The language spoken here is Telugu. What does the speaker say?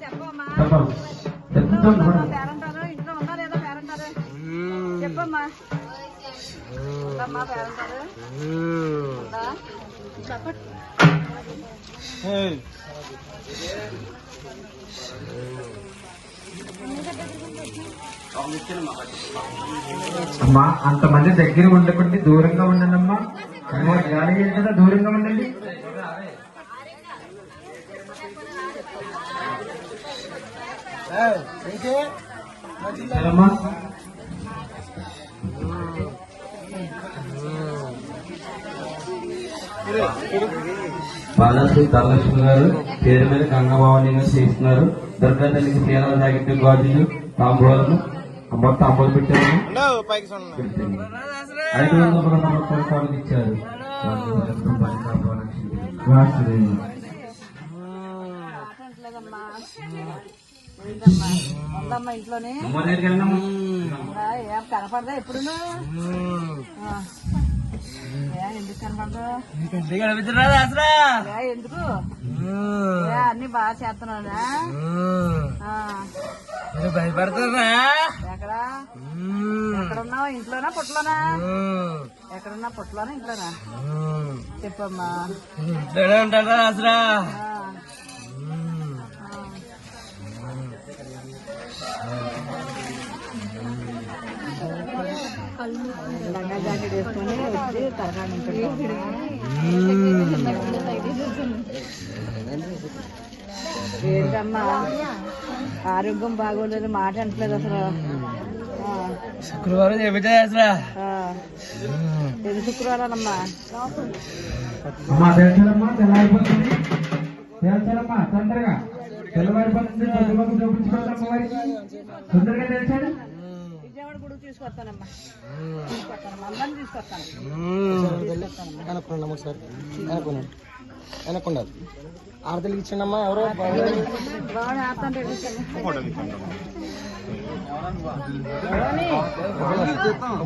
చెప్పమ్మా పేరంటారు అమ్మా అంతమంది దగ్గర ఉండకండి, దూరంగా ఉండండి అమ్మా. గాలి కదా, దూరంగా ఉండండి. బాలాశ్రీ ధనలక్ష్మి గారు పేరు మీద గంగభవాని గారు చేస్తున్నారు. దుర్గా తల్లికి చీరాల జాకెట్ గాజులు తాంబూలను మొత్తం అమ్మలు పెట్టారు. 500 రూపాయలు ఇచ్చారు. ఇంట్లోనే కనపడదా ఎప్పుడు ఎందుకు కనపడదా ఎందుకు అన్ని బాగా చేస్తున్నానా భయపడుతున్నా ఎక్కడున్నావు? ఇంట్లోనా పొట్లోనా? ఎక్కడున్నా పొట్లోనా ఇంట్లోనా? చెప్పమ్మా. ఇంట్లోనే ఉంటారా అసలు? లంగా జాకెట్ వేసుకొని వచ్చి తరగాడు ఏంటమ్మా ఆరోగ్యం బాగోలేదు, మాట అంటలేదు అసలు. శుక్రవారం చెబితే అసలు ఎన్ని శుక్రవారాలమ్మా? అమ్మా తెల్చాలమ్మా, తెల్లారిపోతుంది. తెల్చాలమ్మా తొందరగా, తెల్లవారిపోతుంది. చదువుకు చూపించుకోవాలి అమ్మవారికి. తొందరగా తెల్చాడు. విజయవాడ గుడికి తీసుకొస్తానమ్మా, అందరిని తీసుకొస్తాను. వెనకుండా ఆడతలకి ఇచ్చిండమ్మా ఎవరో బాగా ఆడుతుంటే